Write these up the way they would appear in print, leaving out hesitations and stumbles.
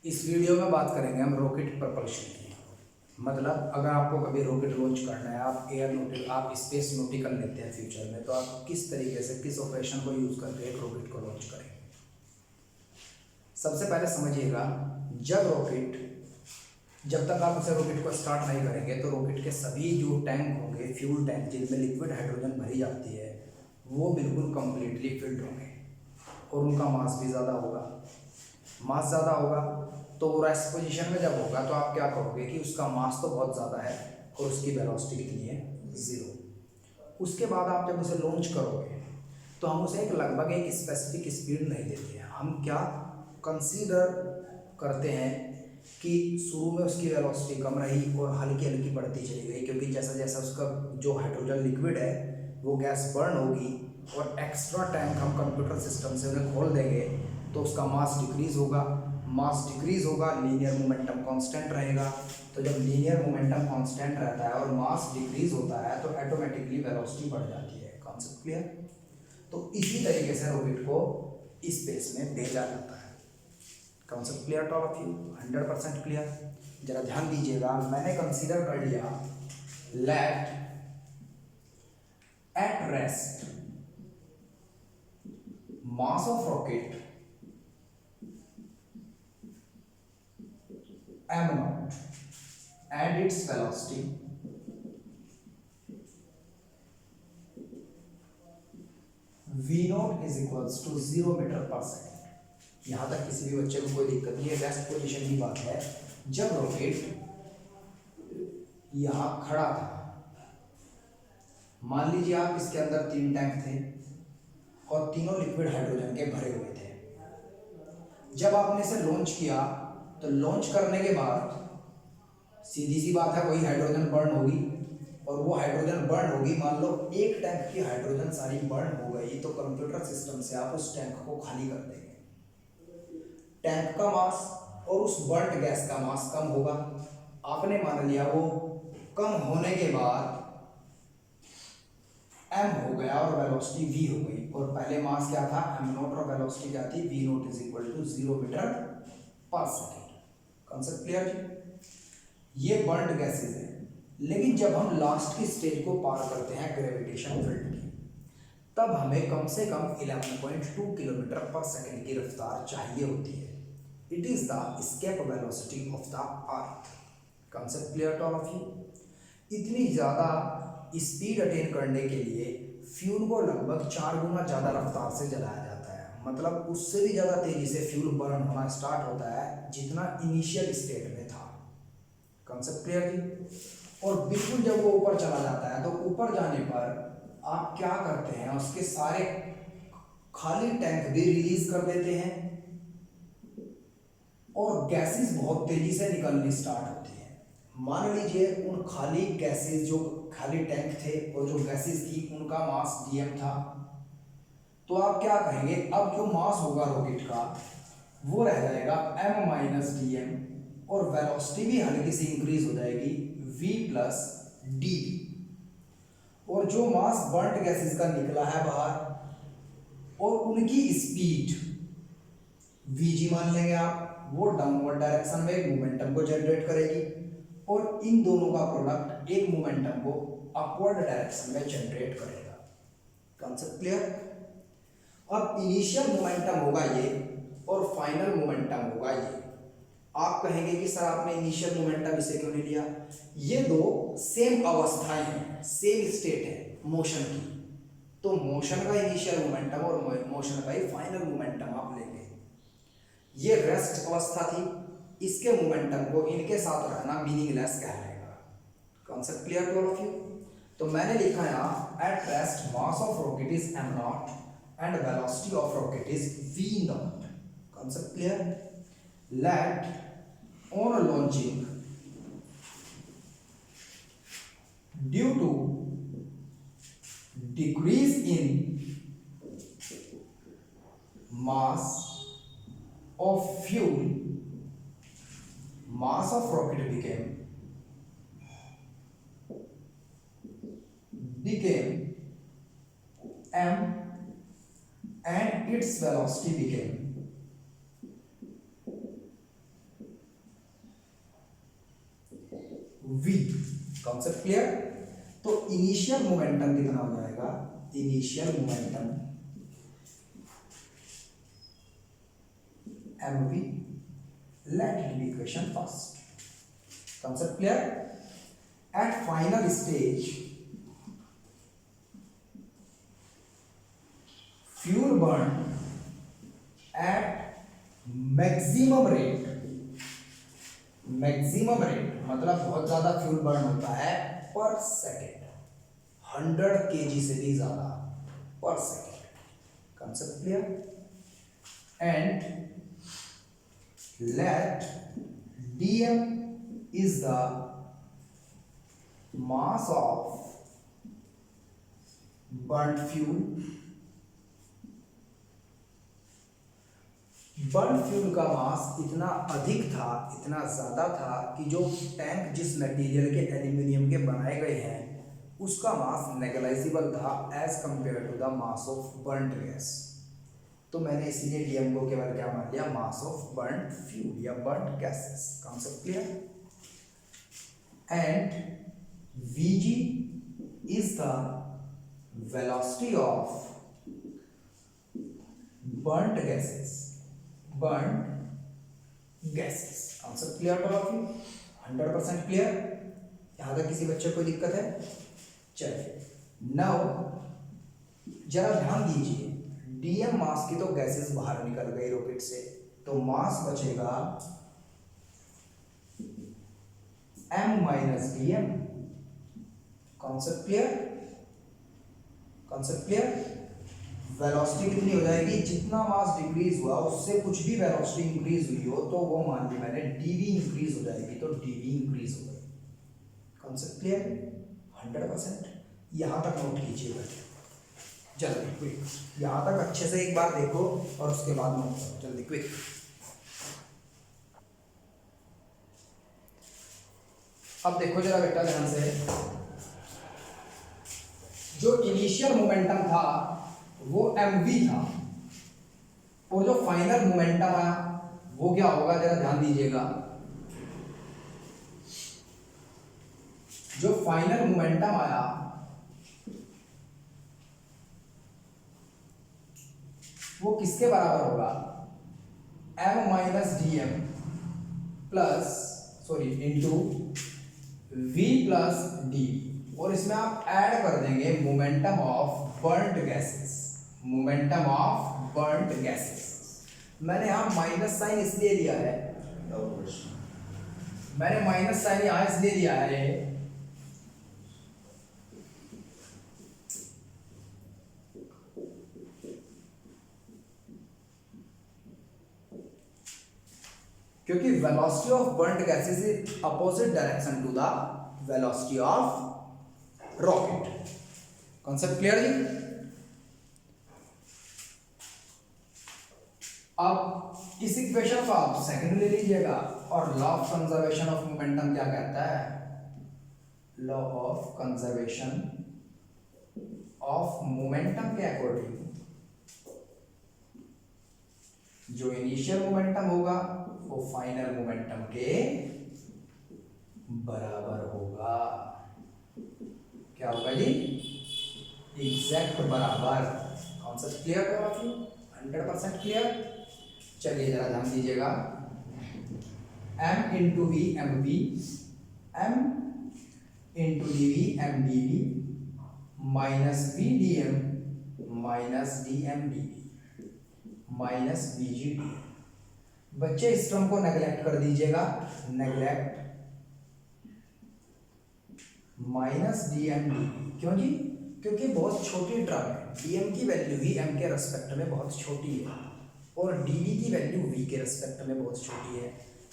इस वीडियो में बात करेंगे हम रॉकेट प्रपल्शन की। मतलब अगर आपको कभी रॉकेट लॉन्च करना है, आप स्पेस नॉटिकल लेते हैं फ्यूचर में, तो आप किस तरीके से किस ऑपरेशन को यूज़ करके एक रॉकेट को लॉन्च करेंगे। सबसे पहले समझिएगा, जब तक आप उसे रॉकेट को स्टार्ट नहीं करेंगे तो रॉकेट के सभी जो टैंक होंगे, फ्यूल टैंक जिनमें लिक्विड हाइड्रोजन भरी जाती है, वो बिल्कुल कंप्लीटली फिल्ड होंगे और उनका मास भी ज़्यादा होगा। मास ज़्यादा होगा तो रेस्ट पोजीशन में जब होगा तो आप क्या कहोगे कि उसका मास तो बहुत ज़्यादा है और उसकी वेलोसिटी कितनी है, 0। उसके बाद आप जब उसे लॉन्च करोगे तो हम उसे लगभग एक स्पेसिफिक स्पीड नहीं देते हैं। हम क्या कंसीडर करते हैं कि शुरू में उसकी वेलोसिटी कम रही और हल्की हल्की बढ़ती चली गई, क्योंकि जैसा जैसा उसका जो हाइड्रोजन लिक्विड है वो गैस बर्न होगी और एक्स्ट्रा टैंक हम कंप्यूटर सिस्टम से उन्हें खोल देंगे तो उसका मास डिक्रीज होगा, लीनियर मोमेंटम कांस्टेंट रहेगा। तो जब लीनियर मोमेंटम कांस्टेंट रहता है और मास डिक्रीज होता है तो ऑटोमेटिकली वेलोसिटी बढ़ जाती है। Concept clear? तो इसी तरीके से रॉकेट को स्पेस में भेजा जाता है। Concept clear to all of you? 100% clear. जरा ध्यान दीजिएगा, मैंने कंसीडर कर लिया let at rest mass of rocket m0 and its velocity v0 is equals to 0 metre per second. यहां तक किसी भी बच्चे को कोई दिक्कत नहीं है। रेस्ट पोजीशन की बात है, जब रॉकेट यहां खड़ा था, मान लीजिए आप इसके अंदर 3 टैंक थे और तीनों लिक्विड हाइड्रोजन के भरे हुए थे। जब आपने इसे लॉन्च किया तो लॉन्च करने के बाद सीधी सी बात है, वही हाइड्रोजन बर्न होगी और वो हाइड्रोजन बर्न होगी, मान लो एक टैंक की हाइड्रोजन सारी बर्न हो गई तो कंप्यूटर सिस्टम से आप उस टैंक को खाली कर देंगे। टैंक का मास और उस बर्न गैस का मास कम होगा। आपने मान लिया वो कम होने के बाद m हो गया और वेलोसिटी v हो गई, और पहले मास क्या था, m0, और वेलोसिटी क्या थी, v0 is equal to 0 metre per second. Concept clear जी? ये बर्न्ड गैसेज है। लेकिन जब हम लास्ट की स्टेज को पार करते हैं ग्रेविटेशन फील्ड की, तब हमें कम से कम 11.2 किलोमीटर पर सेकेंड की रफ्तार चाहिए होती है। It is the escape velocity of the earth. Concept clear to all of you? इतनी ज़्यादा स्पीड अटेन करने के लिए फ्यूल को लगभग 4 गुना ज़्यादा रफ्तार से जलाया जाता है। मतलब उससे भी ज़्यादा तेज़ी से फ्यूल बर्न होना स्टार्ट होता है जितना इनिशियल स्टेट में था। कॉन्सेप्ट क्लियर जी? और बिल्कुल जब वो ऊपर चला जाता है तो ऊपर जाने पर आप क्या करते हैं, उसके सारे खाली टैंक भी रिलीज कर देते हैं और गैसेस बहुत तेजी से निकलनी स्टार्ट होती है। मान लीजिए उन खाली गैसेस, जो खाली टैंक थे और जो गैसेस थी, उनका मास dm था, तो आप क्या कहेंगे, अब जो मास होगा रॉकेट का वो रह जाएगा m माइनस dm और वेलोसिटी भी हल्की सी इंक्रीज हो जाएगी v प्लस डी। और जो मास बर्न्ड गैसेस का निकला है बाहर और उनकी स्पीड vg मान लेंगे आप, वो डाउनवर्ड डायरेक्शन में एक मोमेंटम को जनरेट करेगी और इन दोनों का प्रोडक्ट एक मोमेंटम को अपवर्ड डायरेक्शन में जनरेट करेगा। Concept clear? अब इनिशियल मोमेंटम होगा ये और फाइनल मोमेंटम होगा ये। आप कहेंगे कि सर आपने इनिशियल मोमेंटम इसे क्यों नहीं लिया? ये दो सेम अवस्थाएं हैं, सेम स्टेट है मोशन की, तो मोशन का इनिशियल मोमेंटम और मोशन का ही फाइनल मोमेंटम आप लेंगे। ये रेस्ट अवस्था थी, इसके मोमेंटम को इनके साथ रखना मीनिंगलेस कहलाएगा। Concept clear to all of you? तो मैंने लिखा यहाँ at rest mass of rocket is m0 and velocity of rocket is v0। Concept clear? Let on launching due to decrease in mass of fuel, mass of rocket became m and its velocity became v। Concept clear? तो initial momentum कितना हो जाएगा, initial momentum mv, let it be equation first. Concept clear? At final stage fuel burn at maximum rate, maximum rate मतलब बहुत ज्यादा fuel burn होता है पर सेकेंड, 100 kg से भी ज्यादा पर second. Concept clear? And let dm is the mass of burnt fuel, burn fuel का मास इतना अधिक था, इतना ज़्यादा था कि जो टैंक जिस मटेरियल के एल्यूमिनियम के बनाए गए हैं उसका मास नेगलाइजिबल था as compare to the mass of burnt gas. तो मैंने इसीलिए डीएम को केवल क्या मान लिया, मास ऑफ बर्न्ट फ्यूल या burnt gases. Concept clear? And v g is the velocity of burnt gases, burned gases. Concept clear to of you? 100% clear? यहां तक किसी बच्चे को कोई दिक्कत है? चलिए नाउ जरा ध्यान दीजिए, डीएम मास की तो गैसेस बाहर निकल गई रॉकेट से, तो मास बचेगा m minus DM. Concept clear? Concept clear? Velocity कितनी हो जाएगी, जितना मास डिक्रीज हुआ उससे कुछ भी वेलोसिटी इंक्रीज हुई हो तो वो मान ली मैंने डीवी इंक्रीज हो जाएगी, तो डीवी इंक्रीज हो गई। Concept clear? 100%। यहां तक नोट कीजिएगा, जल्दी क्विक, यहां तक अच्छे से एक बार देखो और उसके बाद नोट करो, जल्दी क्विक। अब देखो जरा बेटा ध्यान से, जो इनिशियल मोमेंटम था वो mv था और जो फाइनल मोमेंटम आया वो क्या होगा, जरा ध्यान दीजिएगा। जो फाइनल मोमेंटम आया वो किसके बराबर होगा, m minus d m plus sorry into v plus d, और इसमें आप ऐड कर देंगे momentum of burned gases, momentum of burned gases. मैंने यहां माइनस साइन इसलिए लिया है, मैंने माइनस साइन यहां इसलिए लिया है क्योंकि velocity of burned gases is opposite direction to the velocity of rocket. Concept clear जी? अब इस इक्वेशन को आप सेकंड ले लीजिएगा, और law of conservation of momentum क्या कहता है, law of conservation of momentum के अकॉर्डिंग जो इनिशियल मोमेंटम होगा वो फाइनल मोमेंटम के बराबर होगा। क्या होगा जी, एग्जैक्ट बराबर। कॉन्सेप्ट क्लियर हो आप 100% क्लियर? चलिए जरा ध्यान दीजिएगा, m into we m v, m into d v m d v, minus v d m minus d m d v, minus v g d. बच्चे इस टर्म को नेग्लेक्ट कर दीजिएगा, neglect minus d m d. क्यों जी? क्योंकि बहुत छोटी टर्म है, डीएम की वैल्यू ही एम के रेस्पेक्ट में बहुत छोटी है और डीवी की वैल्यू वी के रेस्पेक्ट में बहुत छोटी है।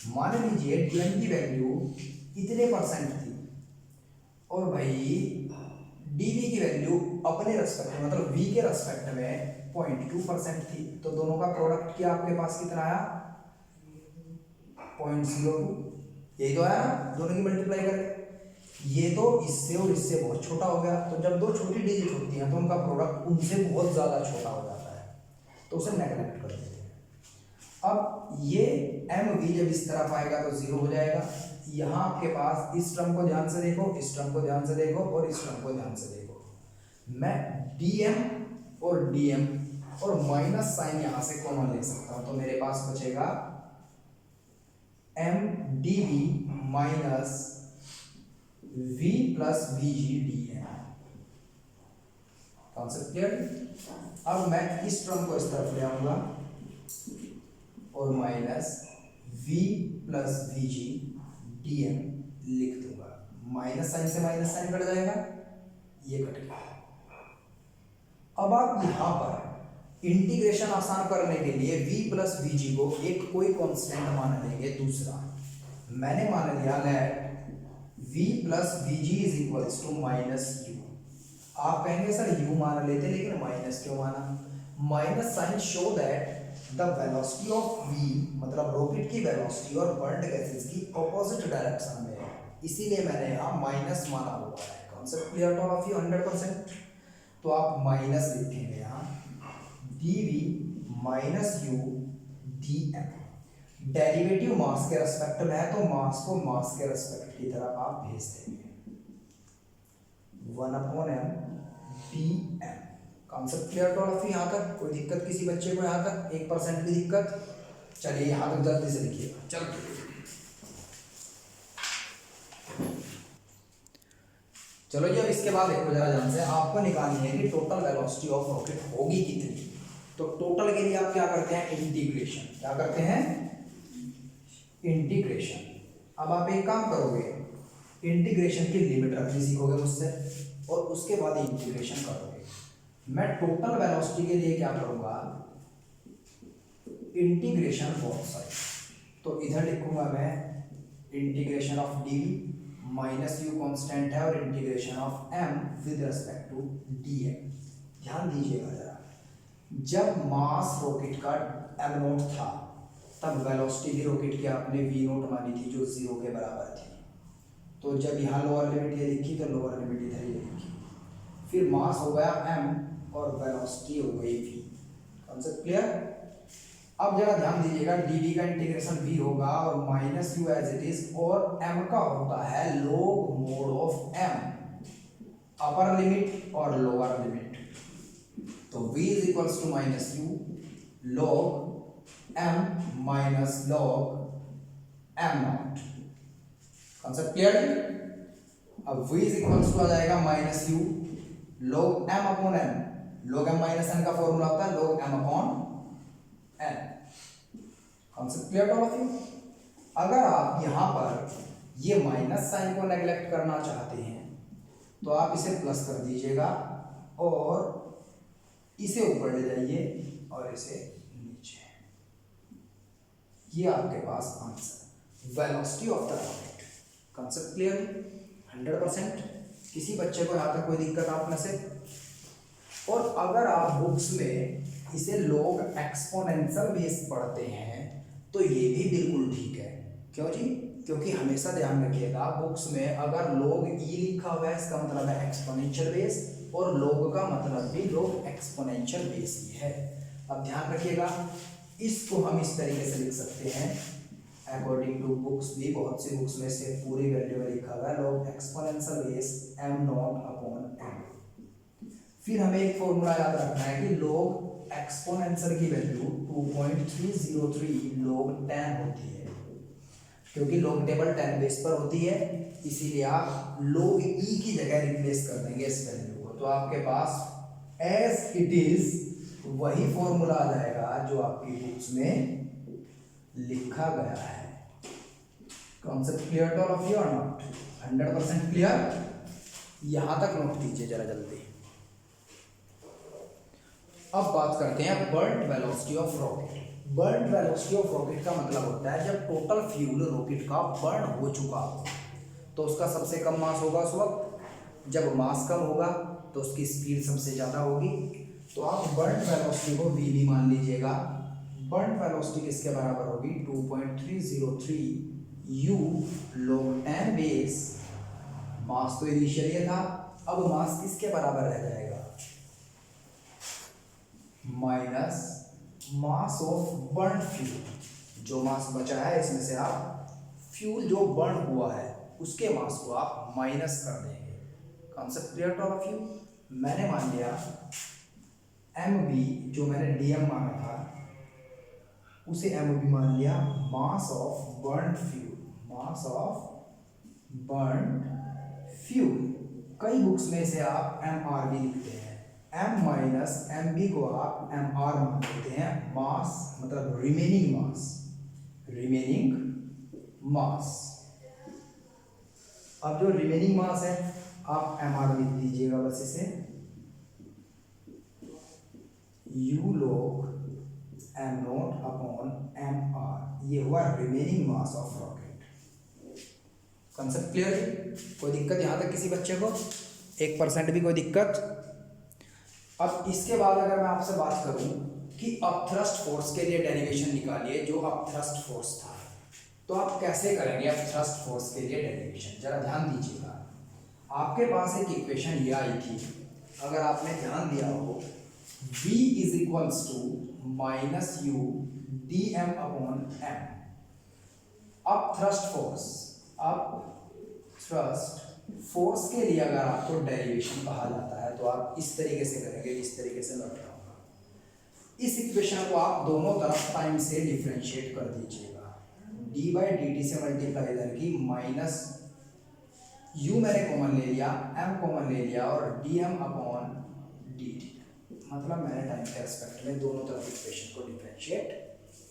मान लीजिए डीएम की वैल्यू इतने परसेंट थी और भाई डीवी की वैल्यू अपने रेस्पेक्ट में मतलब वी के रेस्पेक्ट में 0.2% थी, तो दोनों का प्रोडक्ट क्या आपके पास कितना आया, 0.02। यही तो आया ना, दोनों की मल्टीप्लाई करके। ये तो इससे और इससे बहुत छोटा हो गया, तो जब दो छोटी डिजिट होती हैं तो उनका प्रोडक्ट उनसे बहुत ज़्यादा छोटा हो जाता है, तो उसे नेगलेक्ट कर देते हैं। अब ये एम वी जब इस तरफ आएगा तो जीरो हो जाएगा। यहाँ आपके पास इस टर्म को ध्यान से देखो, इस टर्म को ध्यान से देखो और इस टर्म को ध्यान से देखो। मैं dm और dm और माइनस साइन यहां से कॉमन ले सकता हूं, तो मेरे पास बचेगा m d v minus v plus v g d m. Concept clear. अब मैं इस टर्म को इस तरफ ले आऊंगा और minus v plus v g d m लिख दूंगा। माइनस साइन से माइनस साइन कट जाएगा, ये कट गया। अब आप यहां पर इंटीग्रेशन आसान करने के लिए v प्लस वी जी को एक कोई कांस्टेंट मान लेंगे। दूसरा मैंने मान लिया let v plus v g is equals to minus u. आप कहेंगे सर u मान लेते लेकिन माइनस क्यों माना? Minus sign show that the velocity of v मतलब रॉकेट की वेलोसिटी और बर्न्ड गैसेस की ऑपोजिट डायरेक्शन में है, इसीलिए मैंने यहाँ माइनस माना हुआ है। Concept clear to all of you 100%। तो आप माइनस लिखेंगे यहाँ dv minus U D M. Derivative mass के रेस्पेक्ट में है तो मास को मास के रेस्पेक्ट की तरफ आप भेज देंगे 1/m dm। Concept clear to all of you. यहाँ तक कोई दिक्कत किसी बच्चे को? यहाँ तक 1% भी दिक्कत? चलिए यहाँ तक जल्दी से लिखिएगा। चलो जी, अब इसके बाद देखो जरा ध्यान से, आपको निकालनी है कि टोटल वेलोसिटी ऑफ रॉकेट होगी कितनी। तो टोटल के लिए आप क्या करते हैं? इंटीग्रेशन। क्या करते हैं? इंटीग्रेशन। अब आप एक काम करोगे, इंटीग्रेशन की लिमिट रखनी सीखोगे मुझसे और उसके बाद इंटीग्रेशन करोगे। मैं टोटल वेलोसिटी के लिए क्या करूंगा? Integration both side. तो इधर लिखूंगा मैं integration of d minus u constant है और integration of m with respect to D m. ध्यान दीजिएगा जरा, जब मास रॉकेट का एम नोट था तब वेलोसिटी भी रॉकेट की आपने वी नोट मानी थी जो 0 के बराबर थी। तो जब यहाँ लोअर लिमिट ये लिखी तो लोअर लिमिट इधर ही लिखी, फिर मास हो गया एम और वेलोसिटी हो गई वी। Concept clear. अब जरा ध्यान दीजिएगा, डी का इंटीग्रेशन v होगा और minus u as it is, और m का होता है log mod of m, upper limit और लोअर लिमिट। तो v is equals to minus u log m minus log m not. Concept clear. अब v इज इक्वल्स टू आ जाएगा minus u log m upon n। log m minus n का formula होता है log m upon n। Concept clear all of you. अगर आप यहाँ पर ये माइनस साइन को नेग्लेक्ट करना चाहते हैं तो आप इसे प्लस कर दीजिएगा और इसे ऊपर ले जाइए और इसे नीचे। ये आपके पास answer velocity of the rocket. Concept clear 100%। किसी बच्चे को यहाँ तक कोई दिक्कत आप में से? और अगर आप बुक्स में इसे लोग एक्सपोनेंशियल बेस पढ़ते हैं तो ये भी बिल्कुल ठीक है। क्यों जी? क्योंकि हमेशा ध्यान रखिएगा, बुक्स में अगर लोग ई लिखा हुआ है इसका मतलब है एक्सपोनेंशियल बेस, और लोग का मतलब भी लोग एक्सपोनेंशियल बेस ही है। अब ध्यान रखिएगा, इसको हम इस तरीके से लिख सकते हैं अकॉर्डिंग टू बुक्स भी, बहुत सी बुक्स में से पूरी वैल्यू में लिखा हुआ है log exponential base m not upon m. फिर हमें एक फॉर्मूला याद रखना है कि लोग एक्सपोनेंशियल की वैल्यू 2.303 log 10 होती है, क्योंकि log टेबल 10 बेस पर होती है, इसीलिए आप log e की जगह रिप्लेस कर देंगे इस वैल्यू को। तो आपके पास एज इट इज वही फॉर्मूला आ जाएगा जो आपकी बुक्स में लिखा गया है। Concept clear to all of you और नॉट? 100% क्लियर। यहां तक नोट कीजिए जरा जल्दी। अब बात करते हैं burned velocity of rocket. Burned velocity of rocket का मतलब होता है जब टोटल फ्यूल रॉकेट का बर्न हो चुका हो तो उसका सबसे कम मास होगा उस वक्त। जब मास कम होगा तो उसकी स्पीड सबसे ज़्यादा होगी। तो आप बर्न्ड वेलोसिटी को v भी मान लीजिएगा। बर्न्ड वेलोसिटी किसके बराबर होगी? 2.303 u log 10 बेस। मास तो इनिशियल ये था, अब मास किसके बराबर रह जाएगा? Minus mass of burn fuel, जो मास बचा है इसमें से आप फ्यूल जो बर्न हुआ है उसके मास को आप माइनस कर देंगे। Concept clear to all of you. मैंने मान लिया एम बी, जो मैंने डी एम माना था उसे एम बी मान लिया, mass of burn fuel, mass of burn fuel. कई बुक्स में से आप एम आर बी लिखते हैं, एम माइनस एम बी को आप एम आर मान लेते हैं, मास मतलब रिमेनिंग मास, रिमेनिंग मास। अब जो रिमेनिंग मास है आप एम आर लिख दीजिएगा बस इसे, u log m not upon m r, ये हुआ remaining mass of rocket. Concept clear है? कोई दिक्कत यहाँ तक किसी बच्चे को? 1% भी कोई दिक्कत? अब इसके बाद अगर मैं आपसे बात करूं कि अपथ्रस्ट फोर्स के लिए डेरिवेशन निकालिए, जो अपथ्रस्ट फोर्स था, तो आप कैसे करेंगे अपथ्रस्ट फोर्स के लिए डेरिवेशन? जरा ध्यान दीजिएगा। आपके पास एक इक्वेशन ये आई थी, अगर आपने ध्यान दिया हो, V is equals to minus U D M upon m. अब थ्रस्ट फोर्स, अब थ्रस्ट फोर्स के लिए अगर आपको डेरिवेशन कहा जाता है तो आप इस तरीके से करेंगे, इस तरीके से मैं बताऊंगा। इस इक्वेशन को आप दोनों तरफ टाइम से डिफरेंशिएट कर दीजिएगा, डी बाई डी टी से मल्टीप्लाई करके माइनस यू मैंने कॉमन ले लिया, एम कॉमन ले लिया और d M upon D t, मतलब मैंने टाइम के रेस्पेक्ट में दोनों तरफ इक्वेशन को डिफरेंशिएट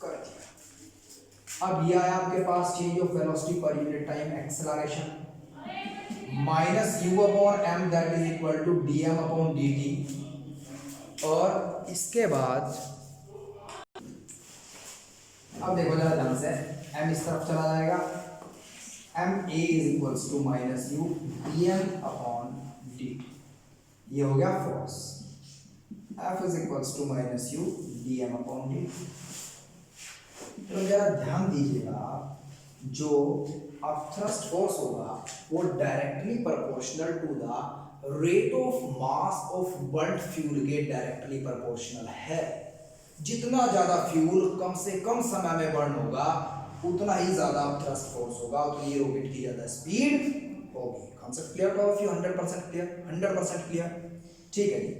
कर दिया। अब यह आया आपके पास change of velocity per unit time acceleration, minus U upon M that is equal to D M upon D T. और इसके बाद अब देखो जरा ध्यान से, एम इस तरफ चला जाएगा, m a is equals to minus U D M upon D t, ये हो गया force. F is equals to minus U D M upon D t. तो जरा ध्यान दीजिएगा, जो अपथ्रस्ट फोर्स होगा वो directly proportional to the rate of mass of burned fuel के डायरेक्टली प्रोपोर्शनल है। जितना ज्यादा फ्यूल कम से कम समय में बर्न होगा उतना ही ज्यादा अपथ्रस्ट फोर्स होगा, उतनी ही रॉकेट की ज्यादा स्पीड होगी। Concept clear to all of you? 100% clear? 100% clear? ठीक है जी।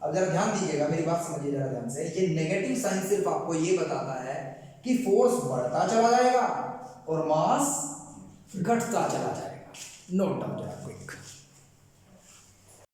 अब जरा ध्यान दीजिएगा, मेरी बात समझिए जरा ध्यान से। ये नेगेटिव साइन सिर्फ आपको ये बताता है कि फोर्स बढ़ता चला जाएगा और मास घटता चला जाएगा। नोट डाउन जरा क्विक।